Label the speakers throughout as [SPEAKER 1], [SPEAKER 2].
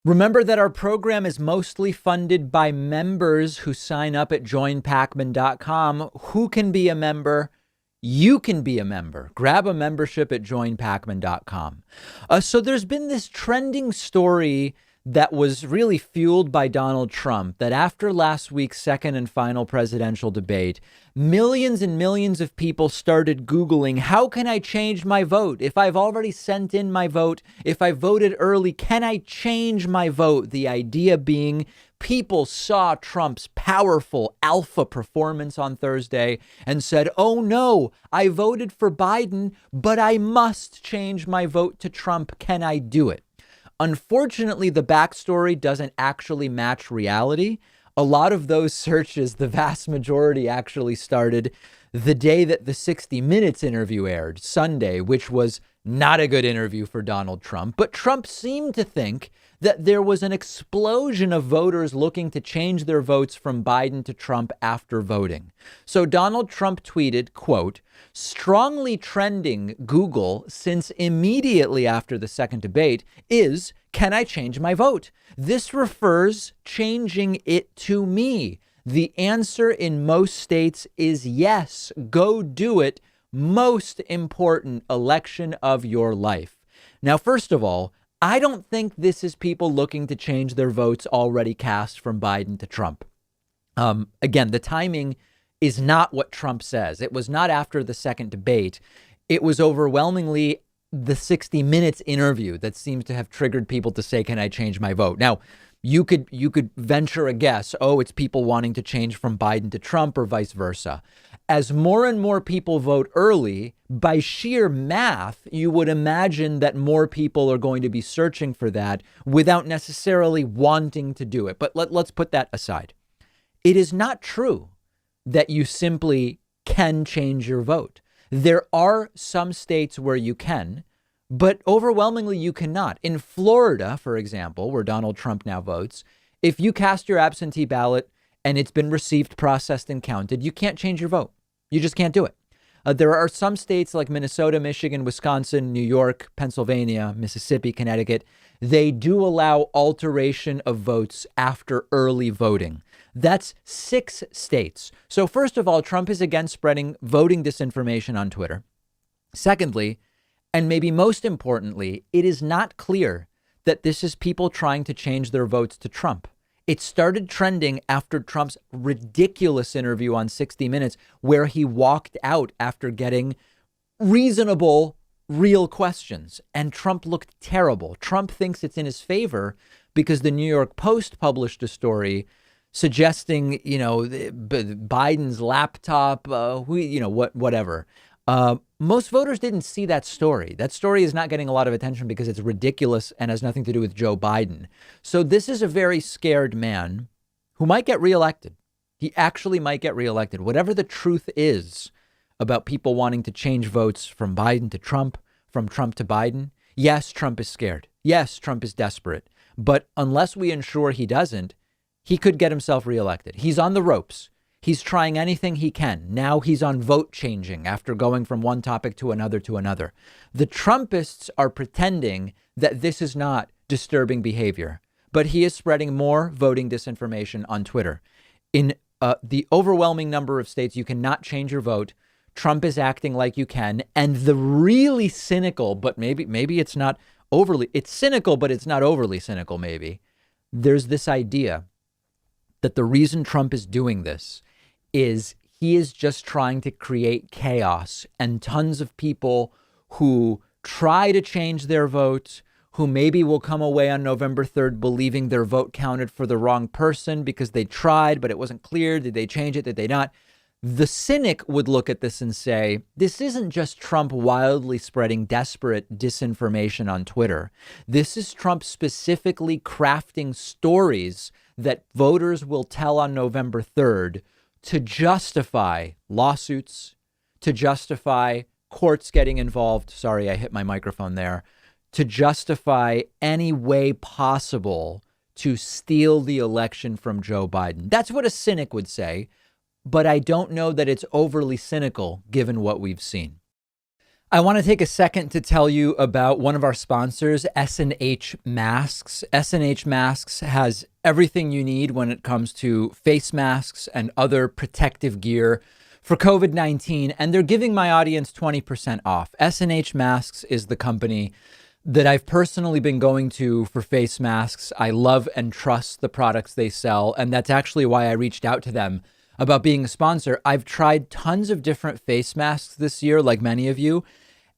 [SPEAKER 1] Remember that our program is mostly funded by members who sign up at joinpakman.com. Who can be a member? You can be a member. Grab a membership at joinpakman.com. So there's been this trending story that was really fueled by Donald Trump, that after last week's second and final presidential debate, millions and millions of people started Googling, how can I change my vote? If I've already sent in my vote, if I voted early, can I change my vote? The idea being people saw Trump's powerful alpha performance on Thursday and said, oh no, I voted for Biden, but I must change my vote to Trump. Can I do it? Unfortunately, the backstory doesn't actually match reality. A lot of those searches, the vast majority actually started the day that the 60 Minutes interview aired, Sunday, which was not a good interview for Donald Trump. But Trump seemed to think that there was an explosion of voters looking to change their votes from Biden to Trump after voting. So Donald Trump tweeted, quote, strongly trending Google since immediately after the second debate is, can I change my vote? This refers changing it to me. The answer in most states is yes. Go do it. Most important election of your life. Now, first of all, I don't think this is people looking to change their votes already cast from Biden to Trump. Again, the timing is not what Trump says. It was not after the second debate. It was overwhelmingly the 60 Minutes interview that seems to have triggered people to say, can I change my vote? Now, you could venture a guess. Oh, it's people wanting to change from Biden to Trump or vice versa. As more and more people vote early, by sheer math, you would imagine that more people are going to be searching for that without necessarily wanting to do it. But let's put that aside. It is not true that you simply can change your vote. There are some states where you can, but overwhelmingly you cannot. In Florida, for example, where Donald Trump now votes, if you cast your absentee ballot and it's been received, processed, and counted, you can't change your vote. You just can't do it. There are some states like Minnesota, Michigan, Wisconsin, New York, Pennsylvania, Mississippi, Connecticut. They do allow alteration of votes after early voting. That's 6 states. So first of all, Trump is against spreading voting disinformation on Twitter. Secondly, and maybe most importantly, it is not clear that this is people trying to change their votes to Trump. It started trending after Trump's ridiculous interview on 60 Minutes, where he walked out after getting reasonable, real questions. And Trump looked terrible. Trump thinks it's in his favor because the New York Post published a story suggesting, Biden's laptop, whatever. Most voters didn't see that story. That story is not getting a lot of attention because it's ridiculous and has nothing to do with Joe Biden. So this is a very scared man who might get reelected. He actually might get reelected. Whatever the truth is about people wanting to change votes from Biden to Trump, from Trump to Biden. Yes, Trump is scared. Yes, Trump is desperate. But unless we ensure he doesn't, he could get himself reelected. He's on the ropes. He's trying anything he can. Now he's on vote changing after going from one topic to another to another. The Trumpists are pretending that this is not disturbing behavior, but he is spreading more voting disinformation on Twitter. In the overwhelming number of states, you cannot change your vote. Trump is acting like you can. And the really cynical, but maybe it's not overly, it's cynical, but it's not overly cynical. Maybe there's this idea that the reason Trump is doing this is he is just trying to create chaos, and tons of people who try to change their vote, who maybe will come away on November 3rd believing their vote counted for the wrong person because they tried, but it wasn't clear. Did they change it? Did they not? The cynic would look at this and say, this isn't just Trump wildly spreading desperate disinformation on Twitter. This is Trump specifically crafting stories that voters will tell on November 3rd to justify lawsuits, to justify courts getting involved. Sorry, I hit my microphone there. To justify any way possible to steal the election from Joe Biden. That's what a cynic would say, but I don't know that it's overly cynical given what we've seen. I want to take a second to tell you about one of our sponsors, S&H Masks. S&H Masks has everything you need when it comes to face masks and other protective gear for COVID-19, and they're giving my audience 20% off. S&H Masks is the company that I've personally been going to for face masks. I love and trust the products they sell, and that's actually why I reached out to them about being a sponsor. I've tried tons of different face masks this year, like many of you,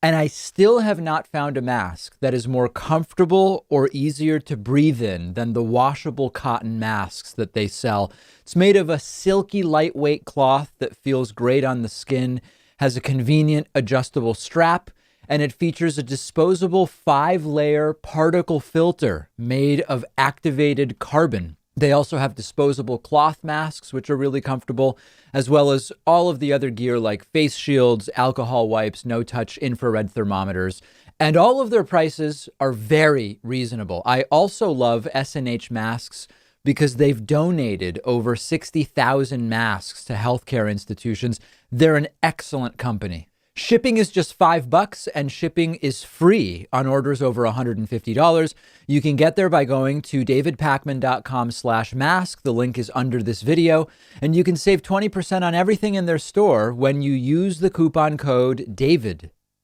[SPEAKER 1] and I still have not found a mask that is more comfortable or easier to breathe in than the washable cotton masks that they sell. It's made of a silky, lightweight cloth that feels great on the skin, has a convenient adjustable strap, and it features a disposable 5-layer particle filter made of activated carbon. They also have disposable cloth masks, which are really comfortable, as well as all of the other gear like face shields, alcohol wipes, no-touch infrared thermometers, and all of their prices are very reasonable. I also love S&H Masks because they've donated over 60,000 masks to healthcare institutions. They're an excellent company. Shipping is just $5 and shipping is free on orders over $150. You can get there by going to davidpakman.com/mask. The link is under this video, and you can save 20% on everything in their store when you use the coupon code DAVID.